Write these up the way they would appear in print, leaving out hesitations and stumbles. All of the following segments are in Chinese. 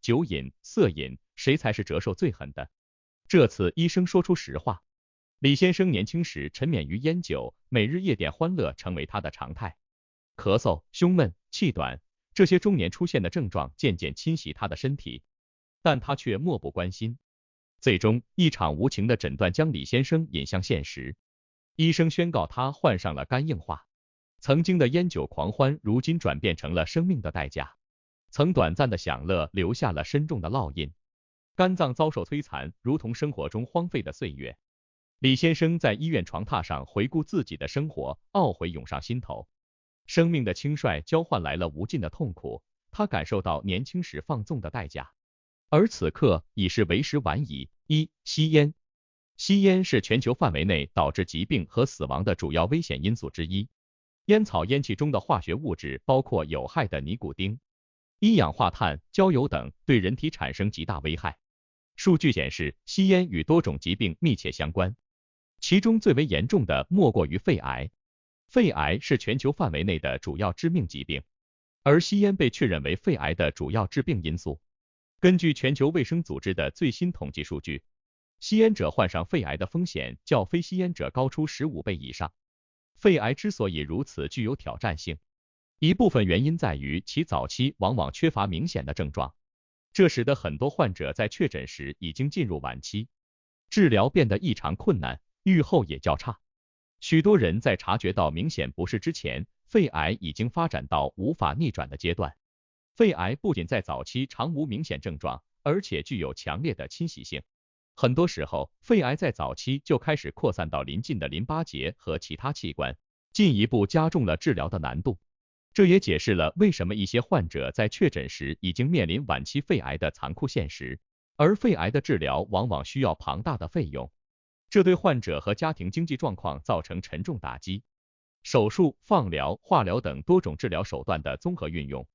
酒瘾、色瘾，谁才是折寿最狠的？这次医生说出实话，李先生年轻时沉湎于烟酒，每日夜店欢乐成为他的常态。咳嗽、胸闷、气短，这些中年出现的症状渐渐侵袭他的身体，但他却漠不关心。最终，一场无情的诊断将李先生引向现实。医生宣告他患上了肝硬化。曾经的烟酒狂欢，如今转变成了生命的代价。曾短暂的享乐，留下了深重的烙印。肝脏遭受摧残，如同生活中荒废的岁月。李先生在医院床榻上回顾自己的生活，懊悔涌上心头。生命的轻率交换来了无尽的痛苦，他感受到年轻时放纵的代价。而此刻已是为时晚矣。一、吸烟。吸烟是全球范围内导致疾病和死亡的主要危险因素之一。烟草烟气中的化学物质包括有害的尼古丁、一氧化碳、焦油等，对人体产生极大危害。数据显示，吸烟与多种疾病密切相关，其中最为严重的莫过于肺癌。肺癌是全球范围内的主要致命疾病，而吸烟被确认为肺癌的主要致病因素。根据全球卫生组织的最新统计数据，吸烟者患上肺癌的风险较非吸烟者高出15倍以上。肺癌之所以如此具有挑战性，一部分原因在于其早期往往缺乏明显的症状，这使得很多患者在确诊时已经进入晚期，治疗变得异常困难，预后也较差。许多人在察觉到明显不适之前，肺癌已经发展到无法逆转的阶段。肺癌不仅在早期常无明显症状，而且具有强烈的侵袭性。很多时候，肺癌在早期就开始扩散到邻近的淋巴结和其他器官，进一步加重了治疗的难度。这也解释了为什么一些患者在确诊时已经面临晚期肺癌的残酷现实，而肺癌的治疗往往需要庞大的费用，这对患者和家庭经济状况造成沉重打击。手术、放疗、化疗等多种治疗手段的综合运用，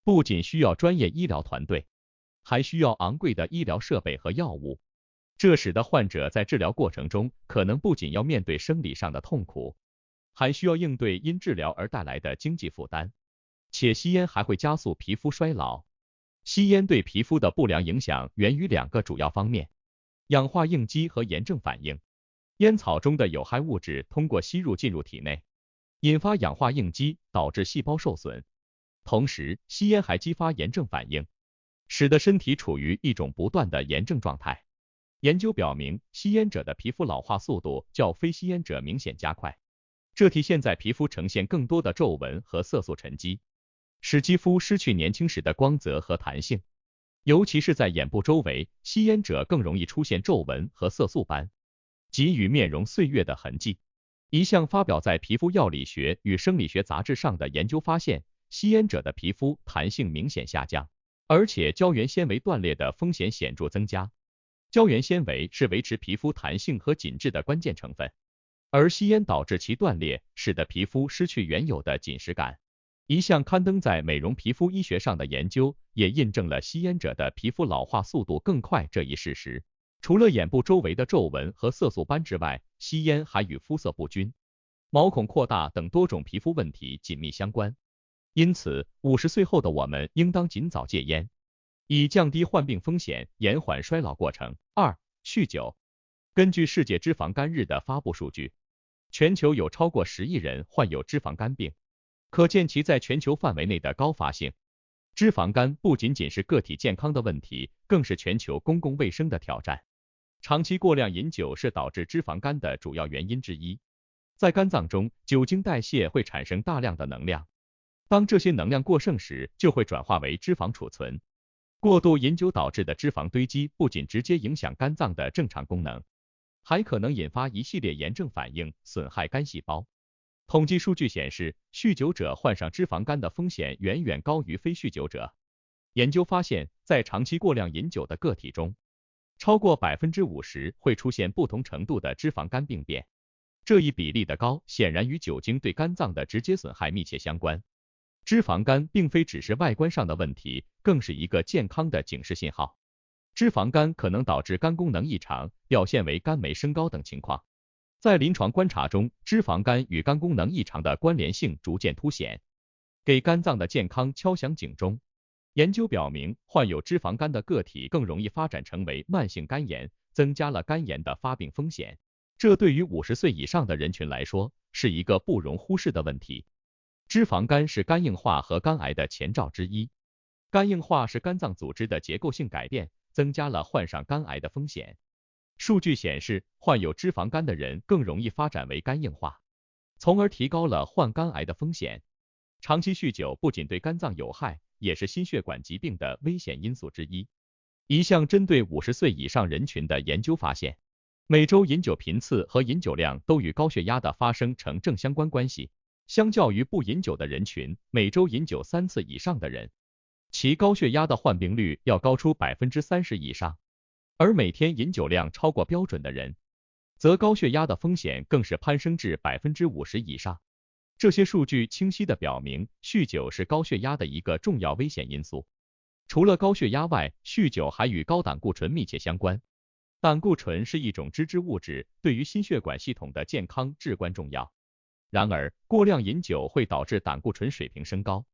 不仅需要专业医疗团队，还需要昂贵的医疗设备和药物。这使得患者在治疗过程中可能不仅要面对生理上的痛苦，还需要应对因治疗而带来的经济负担。且吸烟还会加速皮肤衰老。吸烟对皮肤的不良影响源于2个主要方面：氧化应激和炎症反应。烟草中的有害物质通过吸入进入体内，引发氧化应激，导致细胞受损。同时，吸烟还激发炎症反应，使得身体处于一种不断的炎症状态。研究表明，吸烟者的皮肤老化速度较非吸烟者明显加快，这体现在皮肤呈现更多的皱纹和色素沉积，使肌肤失去年轻时的光泽和弹性。尤其是在眼部周围，吸烟者更容易出现皱纹和色素斑，给予面容岁月的痕迹。一项发表在《皮肤药理学与生理学杂志》上的研究发现，吸烟者的皮肤弹性明显下降，而且胶原纤维断裂的风险显著增加。胶原纤维是维持皮肤弹性和紧致的关键成分，而吸烟导致其断裂，使得皮肤失去原有的紧实感。一项刊登在美容皮肤医学上的研究也印证了吸烟者的皮肤老化速度更快这一事实。除了眼部周围的皱纹和色素斑之外，吸烟还与肤色不均、毛孔扩大等多种皮肤问题紧密相关。因此，50岁后的我们应当尽早戒烟，以降低患病风险，延缓衰老过程。2、酗酒。根据世界脂肪肝日的发布数据，全球有超过10亿人患有脂肪肝病，可见其在全球范围内的高发性。脂肪肝不仅仅是个体健康的问题，更是全球公共卫生的挑战。长期过量饮酒是导致脂肪肝的主要原因之一。在肝脏中，酒精代谢会产生大量的能量，当这些能量过剩时，就会转化为脂肪储存。过度饮酒导致的脂肪堆积不仅直接影响肝脏的正常功能，还可能引发一系列炎症反应，损害肝细胞。统计数据显示，酗酒者患上脂肪肝的风险远远高于非酗酒者。研究发现，在长期过量饮酒的个体中，超过50%会出现不同程度的脂肪肝病变。这一比例的高，显然与酒精对肝脏的直接损害密切相关。脂肪肝并非只是外观上的问题，更是一个健康的警示信号。脂肪肝可能导致肝功能异常，表现为肝酶升高等情况。在临床观察中，脂肪肝与肝功能异常的关联性逐渐凸显，给肝脏的健康敲响警钟。研究表明，患有脂肪肝的个体更容易发展成为慢性肝炎，增加了肝炎的发病风险。这对于50岁以上的人群来说，是一个不容忽视的问题。脂肪肝是肝硬化和肝癌的前兆之一。肝硬化是肝脏组织的结构性改变，增加了患上肝癌的风险。数据显示，患有脂肪肝的人更容易发展为肝硬化，从而提高了患肝癌的风险。长期酗酒不仅对肝脏有害，也是心血管疾病的危险因素之一。一项针对50岁以上人群的研究发现，每周饮酒频次和饮酒量都与高血压的发生成正相关关系。相较于不饮酒的人群，每周饮酒3次以上的人，其高血压的患病率要高出30%以上。而每天饮酒量超过标准的人，则高血压的风险更是攀升至50%以上。这些数据清晰地表明，酗酒是高血压的一个重要危险因素。除了高血压外，酗酒还与高胆固醇密切相关。胆固醇是一种脂质物质，对于心血管系统的健康至关重要。然而，过量饮酒会导致胆固醇水平升高，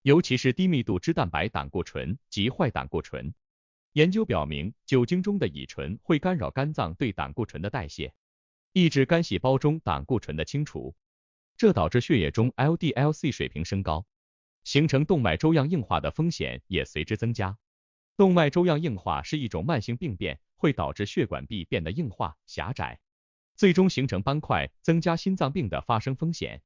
尤其是低密度脂蛋白胆固醇及坏胆固醇。研究表明，酒精中的乙醇会干扰肝脏对胆固醇的代谢，抑制肝细胞中胆固醇的清除，这导致血液中 LDL-C 水平升高，形成动脉粥样硬化的风险也随之增加。动脉粥样硬化是一种慢性病变，会导致血管壁变得硬化、狭窄，最终形成斑块，增加心脏病的发生风险。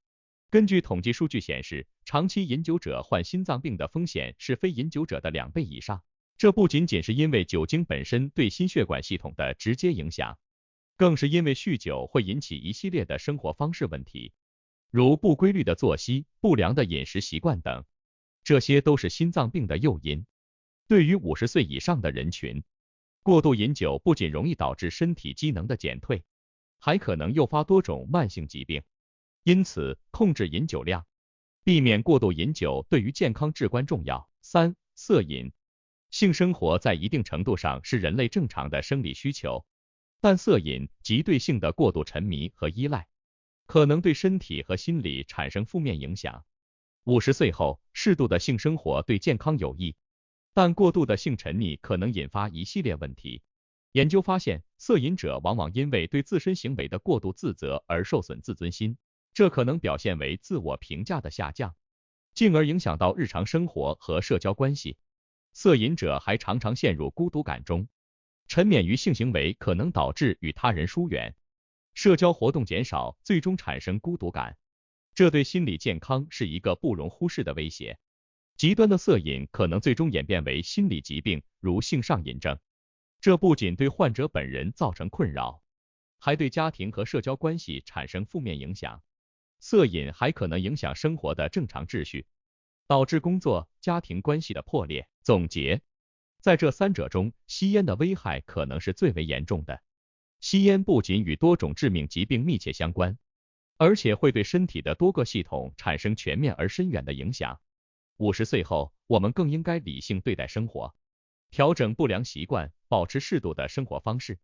根据统计数据显示，长期饮酒者患心脏病的风险是非饮酒者的2倍以上。这不仅仅是因为酒精本身对心血管系统的直接影响，更是因为酗酒会引起一系列的生活方式问题，如不规律的作息、不良的饮食习惯等，这些都是心脏病的诱因。对于50岁以上的人群，过度饮酒不仅容易导致身体机能的减退，还可能诱发多种慢性疾病。因此，控制饮酒量，避免过度饮酒对于健康至关重要。3、色瘾。性生活在一定程度上是人类正常的生理需求，但色瘾即对性的过度沉迷和依赖，可能对身体和心理产生负面影响。50岁后，适度的性生活对健康有益，但过度的性沉溺可能引发一系列问题。研究发现，色瘾者往往因为对自身行为的过度自责而受损自尊心，这可能表现为自我评价的下降，进而影响到日常生活和社交关系。色瘾者还常常陷入孤独感中，沉湎于性行为可能导致与他人疏远，社交活动减少，最终产生孤独感。这对心理健康是一个不容忽视的威胁。极端的色瘾可能最终演变为心理疾病，如性上瘾症。这不仅对患者本人造成困扰，还对家庭和社交关系产生负面影响。色瘾还可能影响生活的正常秩序，导致工作、家庭关系的破裂。总结，在这3者中，吸烟的危害可能是最为严重的。吸烟不仅与多种致命疾病密切相关，而且会对身体的多个系统产生全面而深远的影响。50岁后，我们更应该理性对待生活，调整不良习惯，保持适度的生活方式。